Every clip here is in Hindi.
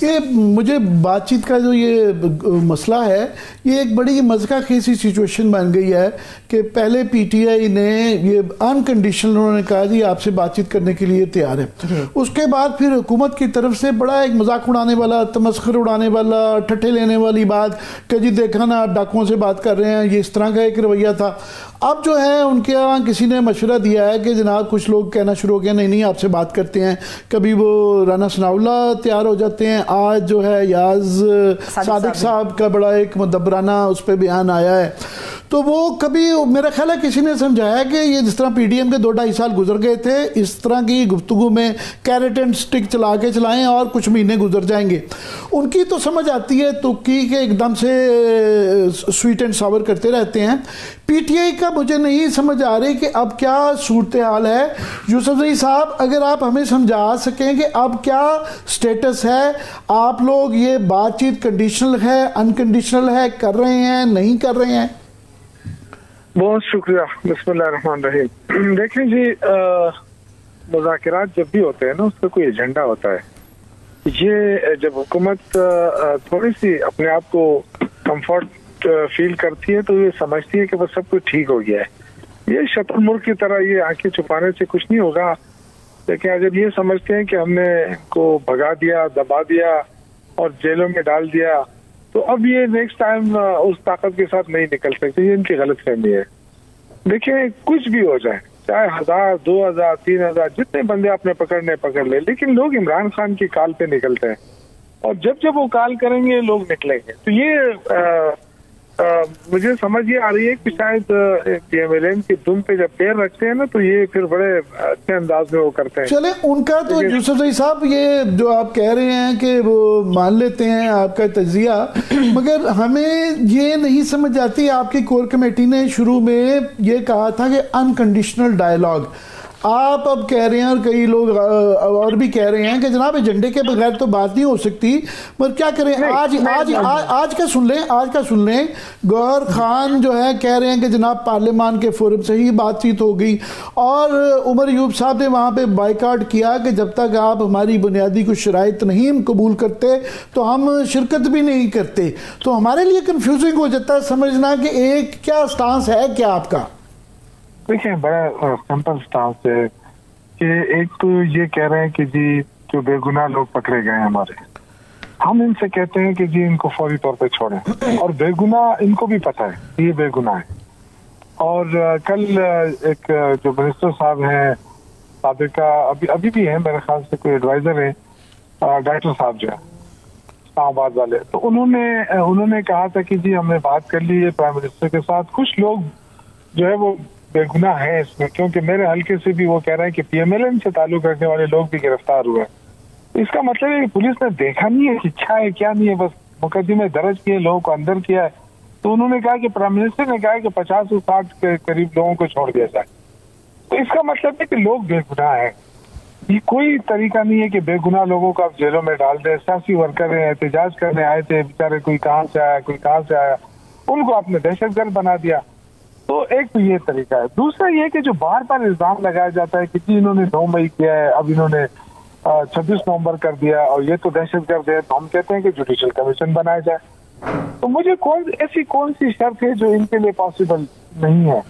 ये मुझे बातचीत का जो ये मसला है, ये एक बड़ी मज़का खेसी सिचुएशन बन गई है कि पहले पीटीआई ने ये अनकंडीशनल उन्होंने कहा जी आपसे बातचीत करने के लिए तैयार है, उसके बाद फिर हुकूमत की तरफ से बड़ा एक मजाक उड़ाने वाला, तमस्खर उड़ाने वाला, ठट्ठे लेने वाली बात कि जी देखा ना डाकुओं से बात कर रहे हैं, ये इस तरह का एक रवैया था। अब जो है उनके यहाँ किसी ने मशवरा दिया है कि जनाब कुछ लोग कहना शुरू हो गए नहीं नहीं आपसे बात करते हैं, कभी वो राना सनाउल्ला तैयार हो जाते हैं, आज जो है याज सादिक साहब का बड़ा एक मुदब्बराना उस पर बयान आया है। तो वो कभी मेरा ख्याल है किसी ने समझाया कि ये जिस तरह पीडीएम के 2-2.5 साल गुजर गए थे, इस तरह की गुफ्तगू में कैरेट एंड स्टिक चला के चलाएं और कुछ महीने गुजर जाएंगे। उनकी तो समझ आती है तुक्की के एकदम से स्वीट एंड सावर करते रहते हैं। पीटीआई का मुझे नहीं समझ आ रही कि अब क्या सूरत हाल है। यूसुफजई साहब अगर आप हमें समझा सकें कि अब क्या स्टेटस है, आप लोग ये बातचीत कंडीशनल है अनकंडीशनल है, कर रहे हैं नहीं कर रहे हैं? बहुत शुक्रिया। बिस्मिल्लाहिर्रहमानिर्रहीम। देखें जी, मुज़ाकरात जब भी होते हैं ना उसका कोई एजेंडा होता है। ये जब हुकूमत थोड़ी सी अपने आप को कंफर्ट फील करती है तो ये समझती है कि बस सब कुछ ठीक हो गया है। ये शतुर्मुर्ग की तरह ये आंखें छुपाने से कुछ नहीं होगा। लेकिन जब ये समझते हैं कि हमने इनको भगा दिया, दबा दिया और जेलों में डाल दिया, तो अब ये नेक्स्ट टाइम उस ताकत के साथ नहीं निकल सकते। ये इनकी गलतफहमी है। देखिए कुछ भी हो जाए, चाहे 1000, 2000, 3000 जितने बंदे आपने पकड़ने पकड़ ले, लेकिन लोग इमरान खान की काल पे निकलते हैं और जब जब वो काल करेंगे लोग निकलेंगे। तो ये मुझे समझ ये आ रही है कि शायद पीएमएलएन की दुम पे जब पैर रखते हैं ना तो ये फिर बड़े अच्छे अंदाज में वो करते हैं। चले उनका तो यूसुफजई साहब ये जो आप कह रहे हैं कि वो मान लेते हैं आपका तजिया, मगर हमें ये नहीं समझ आती। आपकी कोर कमेटी ने शुरू में ये कहा था कि अनकंडीशनल डायलॉग, आप अब कह रहे हैं और कई लोग और भी कह रहे हैं कि जनाब एजेंडे के बगैर तो बात नहीं हो सकती। मगर क्या करें, आज का सुन लें। गौहर खान जो है कह रहे हैं कि जनाब पार्लियामान के फोरम से ही बातचीत हो गई और उमर अयूब साहब ने वहाँ पे बाइकाट किया कि जब तक आप हमारी बुनियादी कुछ शराइत नहीं कबूल करते तो हम शिरकत भी नहीं करते। तो हमारे लिए कंफ्यूजिंग हो जाता है समझना कि एक क्या स्टांस है क्या आपका। देखिए बड़ा सिंपल स्टांस है कि एक तो ये कह रहे हैं कि जी जो बेगुनाह लोग पकड़े गए हैं हमारे, हम इनसे कहते हैं कि जी इनको फौरी तौर पे छोड़ें और बेगुनाह इनको भी पता है ये बेगुनाह है। और कल एक जो मिनिस्टर साहब हैं साबिका अभी भी हैं मेरे ख्याल से कोई एडवाइजर है, डॉक्टर साहब जो है इस्लामाबाद वाले, तो उन्होंने कहा था कि जी हमने बात कर ली है प्राइम मिनिस्टर के साथ, कुछ लोग जो है वो बेगुनाह है इसमें, क्योंकि मेरे हल्के से भी वो कह रहे हैं कि पीएमएलएन से ताल्लुक रखने वाले लोग भी गिरफ्तार हुए। इसका मतलब है कि पुलिस ने देखा नहीं है कि क्या है क्या नहीं है, बस मुकदमे दर्ज किए, लोगों को अंदर किया है। तो उन्होंने कहा कि प्राइम मिनिस्टर ने कहा कि 50 से 60 के करीब लोगों को छोड़ दिया जाए। तो इसका मतलब है कि लोग बेगुनाह है। ये कोई तरीका नहीं है कि बेगुनाह लोगों को आप जेलों में डाल दें। सियासी वर्कर एहतजाज करने आए थे बेचारे, कोई कहाँ से आया कोई कहाँ से आया, उनको आपने दहशतगर्द बना दिया। तो एक तो ये तरीका है। दूसरा ये कि जो बार बार इल्जाम लगाया जाता है कि जी इन्होंने 9 मई किया है, अब इन्होंने 26 नवंबर कर दिया और ये तो दहशतगर्द है, तो हम कहते हैं कि जुडिशल कमीशन बनाया जाए। तो मुझे ऐसी कौन सी शर्त है जो इनके लिए पॉसिबल नहीं है?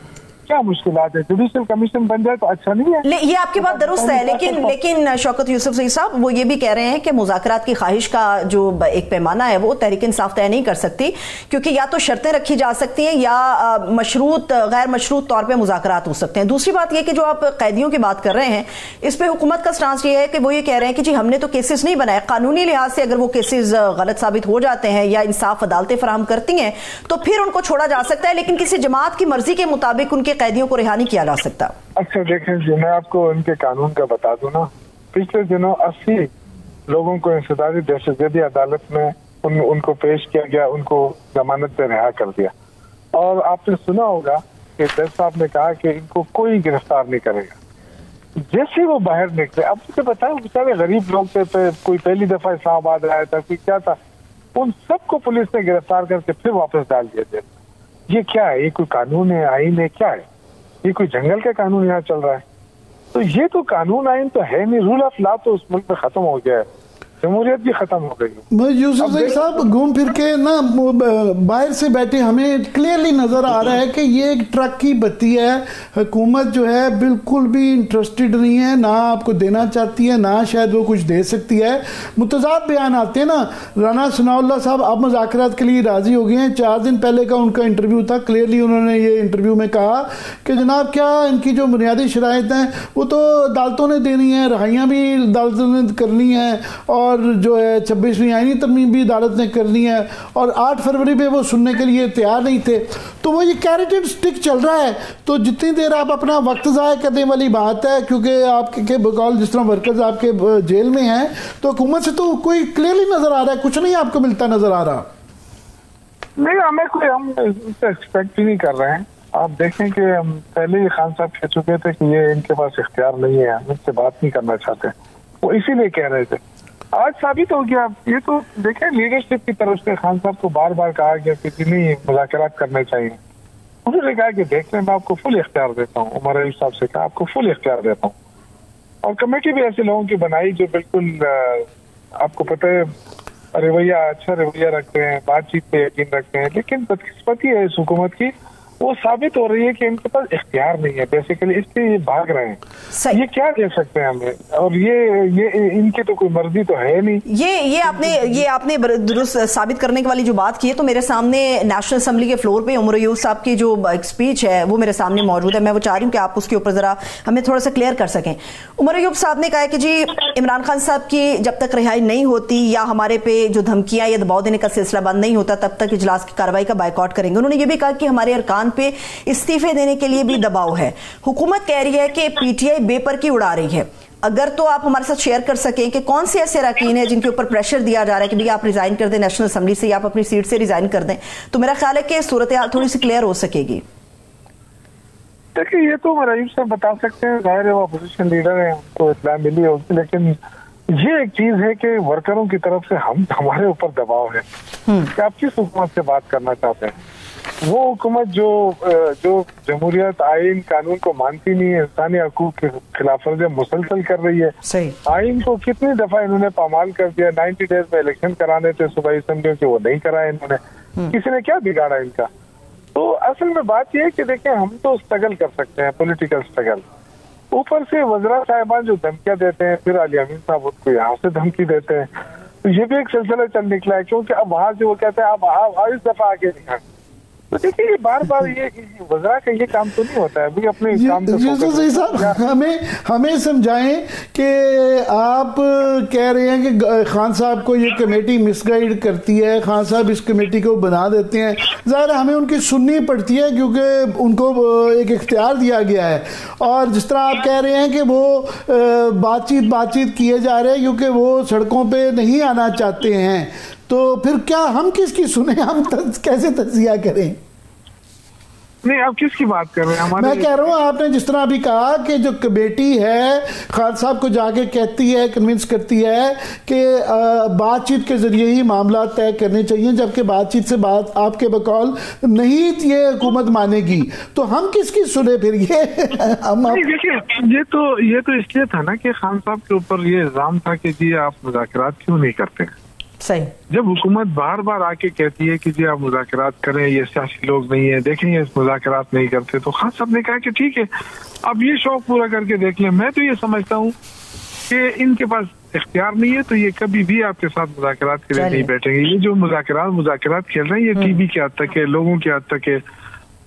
क्या मुश्किलात है? जुडिशल कमीशन बन जाए तो अच्छा नहीं है? ये आपकी बात दुरुस्त है, लेकिन शौकत यूसुफजई साहब वो ये भी कह रहे हैं कि मुज़ाकरात की ख्वाहिश का जो एक पैमाना है वो तहरीक इंसाफ तय नहीं कर सकती, क्योंकि या तो शर्तें रखी जा सकती हैं या मशरूत गैर मशरूत तौर पर मुज़ाकरात हो सकते हैं। दूसरी बात यह कि जो आप कैदियों की बात कर रहे हैं इस पर हुकूमत का स्टांस ये है कि वो ये कह रहे हैं कि जी हमने तो केसेस नहीं बनाए, कानूनी लिहाज से अगर वो केसेस गलत साबित हो जाते हैं या इंसाफ अदालतें फराहम करती हैं तो फिर उनको छोड़ा जा सकता है, लेकिन किसी जमात की मर्जी के मुताबिक उनके कैदियों को रिहा नहीं किया जा सकता। अच्छा देखें जी, मैं आपको इनके कानून का बता दूं ना, पिछले दिनों 80 लोगों को इंसदादी दहशतगर्दी अदालत में उनको पेश किया गया, उनको जमानत पे रिहा कर दिया। और आपने सुना होगा कि जज साहब ने कहा कि इनको कोई गिरफ्तार नहीं करेगा। जैसे वो बाहर निकले, अब मुझे बताया बेचारे गरीब लोग थे, कोई पहली दफा इस्लामाबाद आया था, कोई क्या था, उन सबको पुलिस ने गिरफ्तार करके फिर वापस डाल दिया जेल। ये क्या है? ये कोई कानून है, आईन है, क्या है? ये कोई जंगल का कानून यहाँ चल रहा है? तो ये तो कानून आइन तो है नहीं, रूल ऑफ लॉ तो उस मुल्क में खत्म हो गया है। जमहूरियत भी खत्म हो गई। यूसुफ ज़ई साहब घूम फिर के ना बाहर से बैठे हमें क्लियरली नजर आ रहा है कि ये एक ट्रक की बत्ती है। हुकूमत जो है बिल्कुल भी इंटरेस्टेड नहीं है, ना आपको देना चाहती है, ना शायद वो कुछ दे सकती है। मुतजाद बयान आते हैं ना। राना सनाउल्लाह साहब अब मुज़ाकरात के लिए राजी हो गए हैं। 4 दिन पहले का उनका इंटरव्यू था, क्लियरली उन्होंने ये इंटरव्यू में कहा कि जनाब क्या इनकी जो बुनियादी शराइत हैं वो तो अदालतों ने देनी है, रहाइयाँ भी अदालतों ने करनी है, और जो है 26वीं आईनी तरमीम भी अदालत ने करनी है, और 8 फरवरी पे वो सुनने के लिए तैयार नहीं थे। तो वो ये कैरेट एंड स्टिक चल रहा है। तो जितनी देर आप अपना वक्त ज़ाया करने वाली बात है, क्योंकि आपके बकौल जिस तरह वर्कर्स आपके जेल में हैं, तो हुकूमत से तो कोई क्लियरली नजर आ रहा है, कुछ नहीं आपको मिलता नजर आ रहा। नहीं, हमें कोई हम इससे एक्सपेक्ट ही नहीं कर रहे हैं। आप देखें कि हम पहले ही खान साहब कह चुके थे कि ये इनके पास इख्तियार नहीं है, हम इससे बात नहीं करना चाहते, वो इसीलिए कह रहे थे। आज साबित हो गया। ये तो देखें लीडरशिप की तरफ से खान साहब को बार बार कहा गया कि नहीं मुज़ाकरात करने चाहिए। उन्होंने कहा कि देख लें, मैं आपको फुल इख्तियार देता हूँ। उमर अयूब साहब से कहा आपको फुल इख्तियार देता हूँ। और कमेटी भी ऐसे लोगों की बनाई जो बिल्कुल आपको पता है रवैया, अच्छा रवैया रखते हैं, बातचीत पे यकीन रखते हैं। लेकिन बदकिस्मती है इस हुकूमत की, वो साबित हो रही है कि इनके पास इख्तियार नहीं है बेसिकली, इसलिए ये भाग रहे हैं। ये क्या दे सकते हैं हमें, और ये इनकी तो कोई मर्जी तो है नहीं। ये आपने दुरुस्त साबित करने वाली जो बात की है, तो मेरे सामने नेशनल असेंबली के फ्लोर पे उमर अयूब साहब की जो एक स्पीच है वो मेरे सामने मौजूद है। मैं वो चाह रही हूँ कि आप उसके ऊपर जरा हमें थोड़ा सा क्लियर कर सकें। उमर अयूब साहब ने कहा है कि जी इमरान खान साहब की जब तक रिहाई नहीं होती या हमारे पे जो धमकियां या दबाव देने का सिलसिला बंद नहीं होता, तब तक इजलास की कार्रवाई का बायकॉट करेंगे। उन्होंने ये भी कहा कि हमारे अरकान पे इस्तीफे देने के लिए भी दबाव है। हुकूमत कह रही है कि पीटीआई बेपर की उड़ा रही है। अगर तो आप हमारे साथ शेयर कर सकें कि कौन से ऐसे अरकान हैं जिनके ऊपर प्रेशर दिया जा रहा है कि भैया आप रिजाइन कर दें नेशनल असेंबली से, या आप अपनी सीट से रिजाइन कर दें, तो मेरा ख्याल है कि सूरत हाल थोड़ी सी क्लियर हो सकेगी। देखिए, ये तो अयूब साहब बता सकते हैं, जाहिर है वो अपोजिशन लीडर है, उनको इत्तला मिली होगी। लेकिन ये एक चीज है कि वर्करों की तरफ से हमारे ऊपर दबाव है कि आप किस हुकूमत से बात करना चाहते हैं। वो हुकूमत जो जमहूरियत, आइन, कानून को मानती नहीं है, इंसानी हकूक के खिलाफ वर्जी मुसलसल कर रही है। सही। आइन को कितनी दफा इन्होंने पामाल कर दिया। 90 डेज में इलेक्शन कराने थे सूबाई असेंबलियों के, वो नहीं कराए इन्होंने। किसी ने क्या बिगाड़ा इनका? तो असल में बात यह है कि देखें, हम तो स्ट्रगल कर सकते हैं, पॉलिटिकल स्ट्रगल। ऊपर से वज़रा साहिबान जो धमकियां देते हैं, फिर अली अमीन साहब उनको यहाँ से धमकी देते हैं, तो ये भी एक सिलसिला चल निकला है। क्योंकि अब वहां से वो कहते हैं आप इस दफा आगे दिखाएं। तो देखिए, ये बार बार ये वज़रा का ये काम तो नहीं होता है। अभी अपने काम हमें समझाएं कि आप कह रहे हैं कि खान साहब को ये कमेटी मिसगाइड करती है, खान साहब इस कमेटी को बना देते हैं। ज़ाहिर हमें उनकी सुननी पड़ती है क्योंकि उनको एक इख्तियार दिया गया है। और जिस तरह आप कह रहे हैं कि वो बातचीत किए जा रहे हैं क्योंकि वो सड़कों पे नहीं आना चाहते हैं, तो फिर क्या हम किसकी सुने, हम कैसे तज्जिया करें? नहीं, आप किसकी बात कर रहे हैं? मैं कह रहा हूँ, आपने जिस तरह अभी कहा कि जो कमेटी है खान साहब को जाके कहती है, कन्विंस करती है कि बातचीत के जरिए ही मामला तय करने चाहिए, जबकि बातचीत से बात आपके बकौल नहीं ये हुकूमत मानेगी, तो हम किसकी सुने फिर? ये देखिए, ये तो इसलिए था ना कि खान साहब के ऊपर ये इल्जाम था कि जी आप मुज़ाकरात क्यों नहीं करते। सही। जब हुकूमत बार बार आके कहती है कि जी आप मुज़ाकरात करें, ये सियासी लोग नहीं है, देखें ये मुज़ाकरात नहीं करते, तो खान साहब ने कहा कि ठीक है, अब ये शौक पूरा करके देख लें। मैं तो ये समझता हूँ कि इनके पास इख्तियार नहीं है, तो ये कभी भी आपके साथ मुज़ाकरात के लिए नहीं बैठेंगे। ये जो मुज़ाकरात खेल रहे हैं, ये टीवी के हद तक है, लोगों के हद तक है।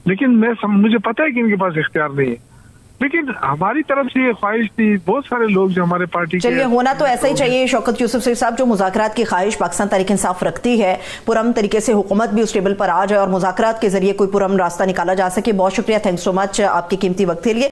लेकिन मुझे पता है कि इनके पास इख्तियार नहीं है, लेकिन हमारी तरफ से ये ख्वाहिश थी। बहुत सारे लोग जो हमारे पार्टी चलिए, होना तो ऐसा ही चाहिए। शौकत यूसुफ ज़ई साहब, जो मुज़ाकरात की ख्वाहिश पाकिस्तान तहरीक इंसाफ रखती है, पुरअमन तरीके से हुकूमत भी उस टेबल पर आ जाए और मुज़ाकरात के जरिए कोई पुरअमन रास्ता निकाला जा सके। बहुत शुक्रिया, थैंक्स सो मच आपके कीमती वक्त के लिए।